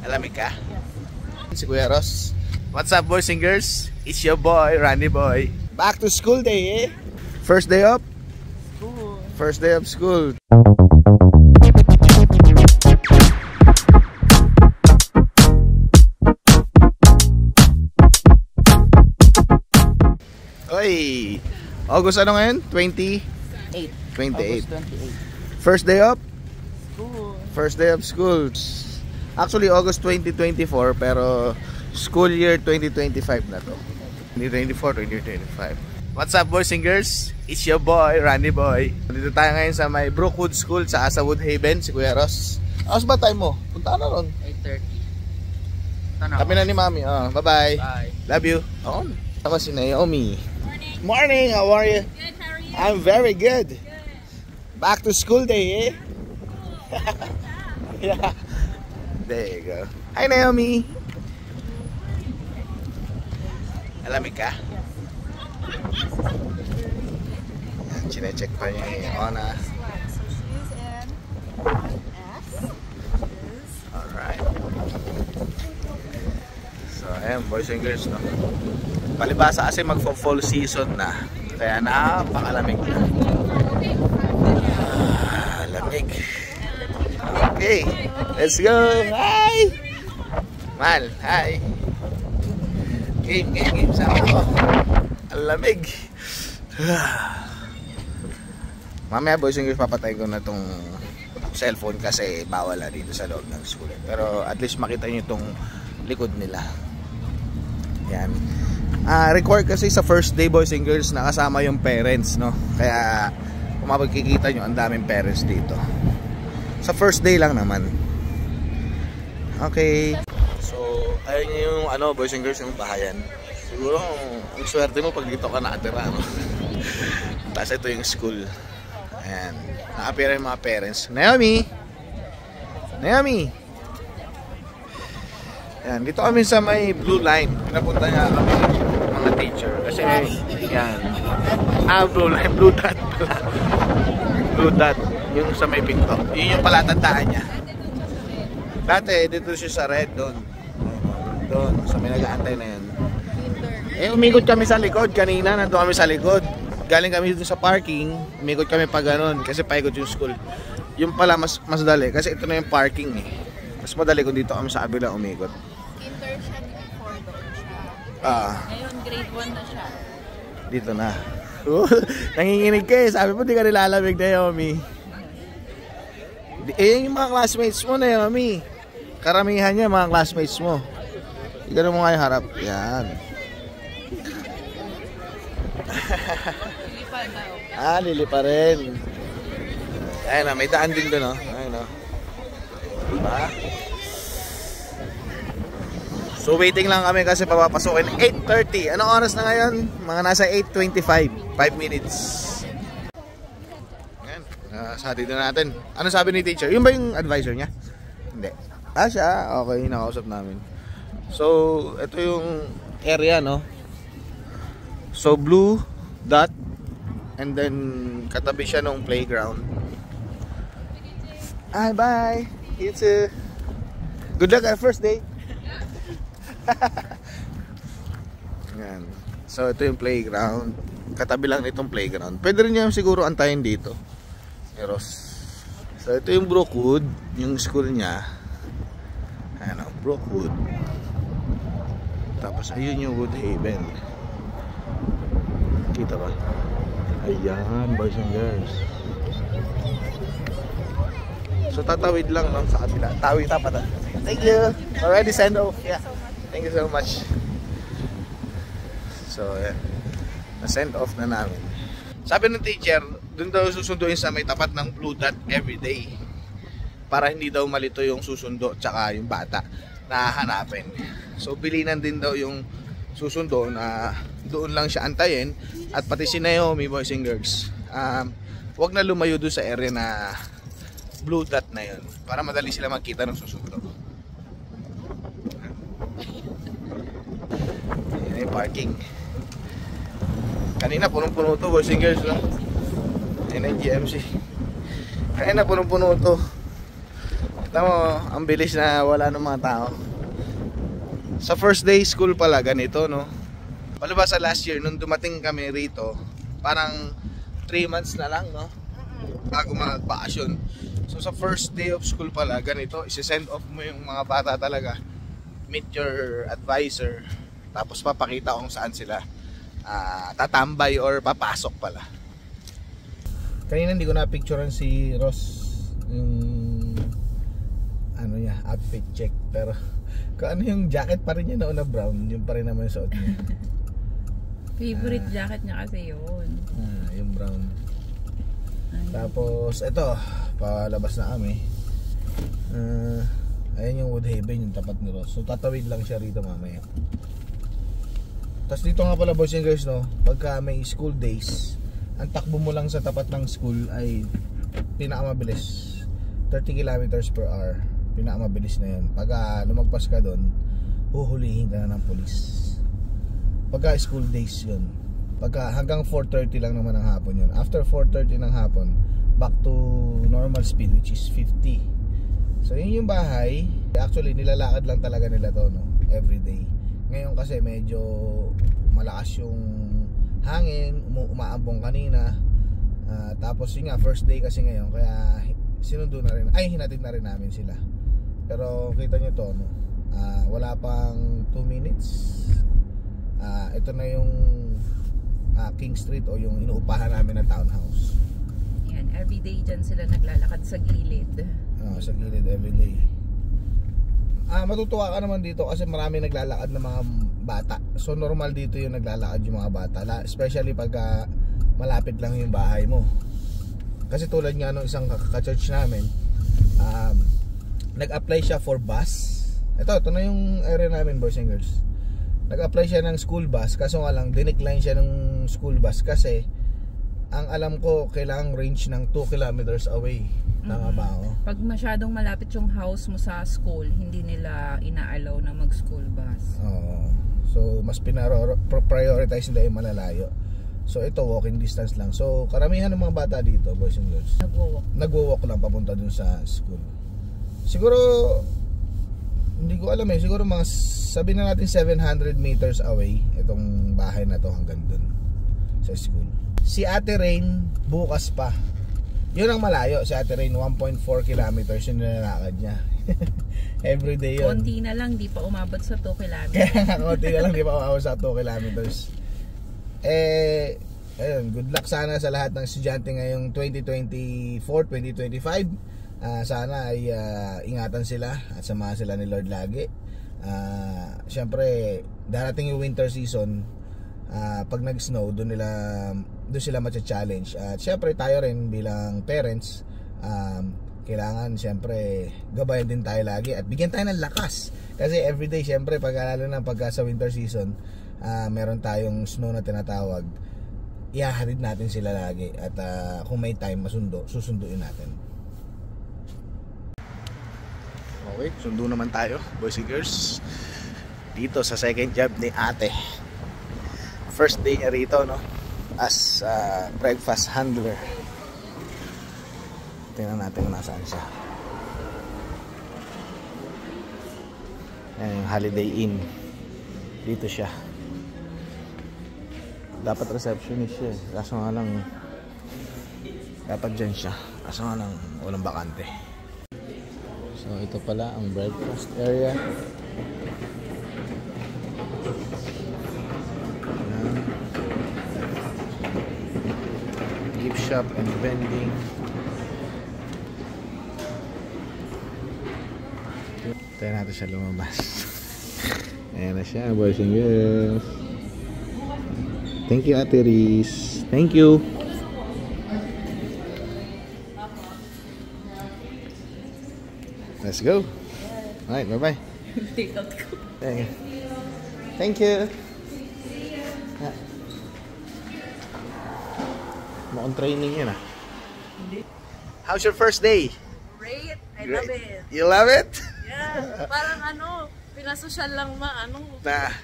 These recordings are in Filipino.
Alamig ka? Si Kuya Ross. What's up, boys and girls? It's your boy, Randy Boy. Back to school day, eh? First day of school. First day of school. Oy! August ano ngayon? 28. 28. First day of school. First day of school. Actually, August 2024, pero school year 2025 na to. 2024, 2025. What's up, boys and girls? It's your boy, Randy Boy. Dito tayo ngayon sa may Brookwood School sa Woodhaven, si Kuya Ross. Aos ba time mo? Punta na ron. 8:30. Kami na ni Mami. Bye-bye. Bye. Love you. Ako si Naomi. Morning, how are you? Good, how are you? I'm very good. Back to school day, eh? Yeah. There you go. Hi, Naomi. Alamig ka? Chine-check pa niya yung Ona. So she's in S. Alright. So, ayan, boys and girls, no? Palibasa kasi magfo-fall season na. Kaya napakalamig na. Lamig. Okay, let's go. Hi! Man, hi. Game. Sama ko. Ang lamig. Mamaya, boys and girls, papatay ko na tong cellphone kasi bawal na dito sa loob ng school. Pero at least makita nyo itong likod nila. Yan. Record kasi sa first day, boys and girls, nakasama yung parents, no? Kaya kung mapagkikita nyo, ang daming parents dito. Sa first day lang naman. Okay. So, ayun yung boys and girls, yung bahayan. Siguro ang swerte mo pag dito ka nakatira, no? Tapos ito yung school. Ayan. Nakapira yung mga parents. Naomi! Ayan. Dito kami sa may blue line. Pinapunta niya kami mga teacher. Kasi yan. Blue line. Blue dot pala. Blue dot. Yung sa may pinto. Yun yung palatandaan niya. Dati dito siya sa red doon. Doon. Sa may nag-aantay na yun. Umikot kami sa likod. Kanina nandun kami sa likod. Galing kami dito sa parking. Umikot kami pa ganun. Kasi paikot yung school. Yung pala mas dali. Kasi ito na yung parking eh. Mas madali kung dito kami sa kabila umikot. Kinder siya before doon siya. Ngayon grade 1 na siya. Dito na. Nanginginig ka eh. Sabi mo di ka nilalamig, Naomi. Yung mga classmates mo, Naomi. Karamihan niya mga classmates mo. Ganun mo nga yung harap. Yan. Lilipa daw. Lilipa rin. Ayun na, may daan din doon, no? Ayun na. Diba? So waiting lang kami kasi papapasukin 8:30. Anong oras na ngayon? Mga nasa 8:25. 5 minutes. Ayan. Sabi na natin. Ano sabi ni teacher? Yun ba yung advisor niya? Hindi. Siya. Okay, nakausap namin. So, ito yung area, no? So, blue dot. And then, katabi siya nung playground. Bye! You too. Good luck at first day. Yan. So ito yung playground. Katabi lang itong playground. Pwede rin niya siguro antayin dito. Pero so ito yung Brookwood, yung school niya. Ayan, Brookwood. Tapos ayun yung Woodhaven. Kita ba? Ayan, boys and girls. So tatawid lang no, sa kabila. Tawid tapat. Thank you. Already send off. Yeah. Thank you so much. So, yeah. Na-send off na namin. Sabi ng teacher, dun daw susunduin sa may tapat ng blue dot everyday. Para hindi daw malito yung susundo tsaka yung bata na hahanapin. So, bilinan din daw yung susundo na doon lang siya antayin. At pati si Naomi, boys and girls, wag na lumayo doon sa area na blue dot na yun. Para madali sila magkita ng susundo. Yan yung parking. Kanina punong-puno to, boys and girls, no? Yan yung GMC. Kanina punong-puno to. Tama, ang bilis na wala ng mga tao. Sa first day school pala ganito, no? Palabas sa last year nung dumating kami rito, parang 3 months na lang, no? Bago magpakasyon. So sa first day of school pala ganito, isi-send off mo yung mga bata talaga. Meet your advisor, tapos papakita kung saan sila tatambay or papasok pala. Kanina hindi ko na-picturean si Ross yung ano niya, outfit check, pero kung ano yung jacket pa rin niya na brown, yung pa rin naman yung suot niya. Favorite jacket niya kasi yun. Yung brown. Tapos ito, palabas na kami. Ayan yung Woodhaven, yung tapat ni Ross. So tatawid lang siya rito mamaya. Tapos dito nga pala boys and girls, no, pagka may school days, ang takbo mo lang sa tapat ng school ay pinakamabilis, 30 kilometers per hour. Pinakamabilis na yun. Pagka lumagpas ka doon, huhulihin ka na ng polis. Pagka school days yun. Pagka hanggang 4:30 lang naman ang hapon yun. After 4:30 ng hapon, back to normal speed, which is 50. So yun yung bahay. Actually nilalakad lang talaga nila to, no, everyday. Ngayon kasi medyo malakas yung hangin, umaambong kanina. Tapos yun nga, first day kasi ngayon, kaya sinundo na rin, hinatid na rin namin sila. Pero kita nyo to, no? Wala pang 2 minutes. Ito na yung King Street o yung inuupahan namin na townhouse. Yan, everyday dyan sila naglalakad sa gilid. Sa gilid everyday. Matutuwa ka naman dito kasi marami naglalakad ng mga bata. So normal dito yung naglalakad yung mga bata, especially pag malapit lang yung bahay mo. Kasi tulad nga nung isang ka-church namin, nag-apply siya for bus. Ito na yung area namin, boys and girls. Nag-apply siya ng school bus, kaso nga lang dinecline siya ng school bus kasi ang alam ko kailangang range ng 2 kilometers away. Tama ba ako? Pag masyadong malapit yung house mo sa school, hindi nila ina-allow na mag-school bus. Oo. So mas prioritize nila yung malalayo. So ito walking distance lang. So karamihan ng mga bata dito, boys and girls, nagwo-walk lang papunta dun sa school. Siguro hindi ko alam siguro mga sabihin na natin 700 meters away itong bahay na to hanggang dun sa school. Si Ate Rain bukas pa. Yun ang malayo. Si Ate Rain 1.4 kilometers yung nilalakad niya. Everyday yun. Konti na lang, di pa umabot sa 2 kilometers. Kaya konti na lang, di pa umabot sa 2 kilometers. Ayun, good luck sana sa lahat ng estudyante ngayong 2024, 2025. Sana ay ingatan sila at samahan sila ni Lord lagi. Siyempre, darating yung winter season. Pag nag-snow, doon sila matcha-challenge. At siyempre tayo rin bilang parents, kailangan siyempre gabayan din tayo lagi at bigyan tayo ng lakas. Kasi everyday siyempre lalo na pagka sa winter season, meron tayong snow na tinatawag. Ihahatid natin sila lagi at kung may time susunduin natin. Okay, sundo naman tayo, boys and girls, dito sa second job ni Ate. First day niya rito, no, as breakfast handler. Tingnan natin kung nasaan siya. Ayan yung Holiday Inn. Dito siya. Dapat receptionist siya. Kaso nga lang dapat dyan siya. Kaso nga lang walang bakante. So ito pala ang breakfast area. Gift shop and vending. Tayo natin siya lumabas. Ayan na siya, boys and girls. Thank you, Ate Riz. Thank you. Let's go. Alright, bye-bye. Take out ko. Thank you. Mukhang training yun ah. How's your first day? Great. I love it. You love it? Yeah. Parang pinasosyal lang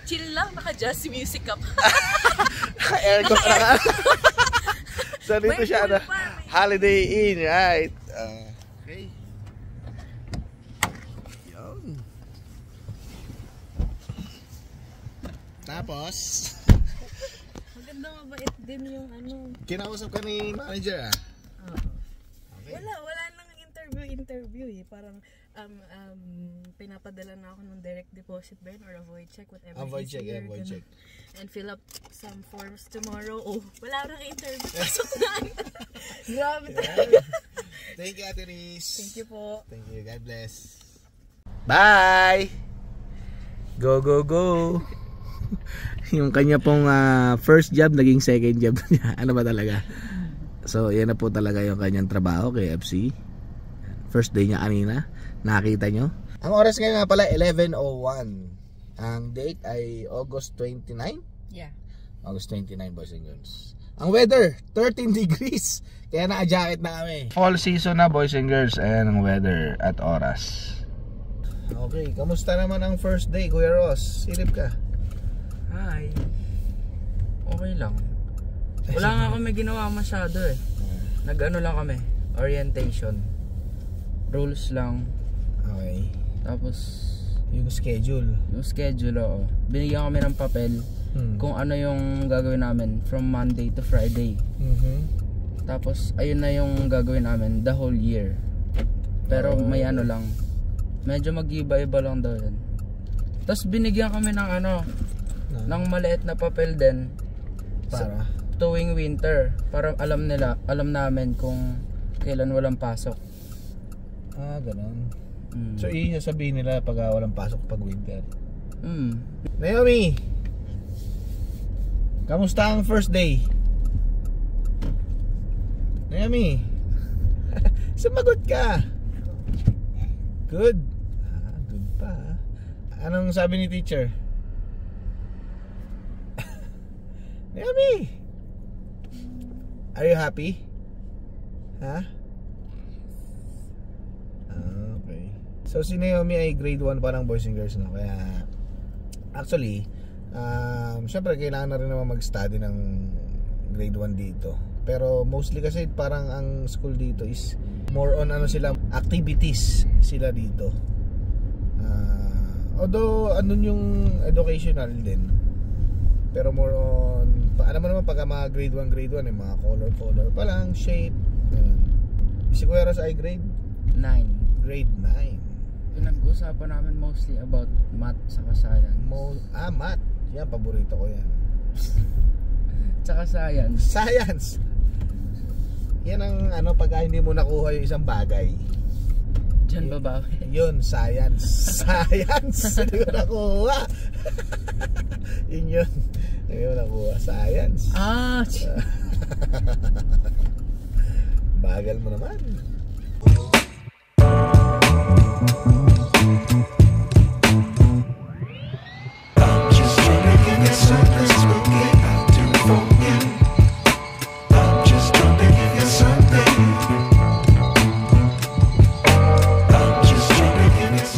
chill lang, naka-jazz music up. Naka-aircon na nga. So dito siya Holiday Inn, right? Okay. Tapos, Maganda mabait din yung ano. kinausap ka ni manager ah? Okay. Wala nang interview eh. Parang pinapadala na ako ng direct deposit ba yun or a void check, whatever. Void check, easier, void check. And fill up some forms tomorrow. Oh, wala nang interview. Pasok na. Grabe talaga. Thank you, Ate Riz. Thank you po. Thank you. God bless. Bye! Go, go, go! Yung kanya pong first job, naging second job niya. Ano ba talaga? So, yan na po talaga yung kanyang trabaho kay FC. First day niya kanina. Nakita nyo? Ang oras ngayon nga pala, 11:01. Ang date ay August 29? Yeah. August 29, boys and girls. Ang weather, 13 degrees. Kaya naka-jacket na kami. Fall season na, boys and girls. Ayan ang weather at oras. Okay, kamusta naman ang first day, Kuya Ross? Silip ka. Hi. Okay lang. Wala nga kami ginawa masyado eh. Nag-ano lang kami, orientation. Rules lang. Okay. Tapos Yung schedule. oo. Binigyan kami ng papel kung ano yung gagawin namin from Monday to Friday. Tapos ayun na yung gagawin namin the whole year. Pero may ano lang, medyo mag-iba-iba lang daw yun. Tapos binigyan kami ng ano, ng maliit na papel din Para? tuwing winter. Para alam namin kung kailan walang pasok. Ganon. So yun yung sabihin nila pag walang pasok pag winter. Naomi, kamusta ang first day? Naomi, sumagot ka. Good. Good pa. Anong sabi ni teacher? Naomi, are you happy? Ha? Okay. So si Naomi ay grade 1 pa ng boys and girls, no? Kaya actually syempre kailangan na rin naman mag-study ng grade 1 dito. Pero mostly kasi parang ang school dito is more on ano sila, activities sila dito. Although ano yung educational din. Pero more on, alam mo naman pag mga grade 1 eh, mga color pa lang, shape. Si Kuya Ross ay grade 9. Grade 9. Pinag-usapan namin mostly about math saka science. Math. Yan, paborito ko yan. Saka science. Science. Yan ang ano, pag hindi mo nakuha yung isang bagay. Diyan babawi. Yun, science. Science. Hindi ko nakuha. Yun. Hindi ko nakuha. Science. Ah! Bagal mo naman.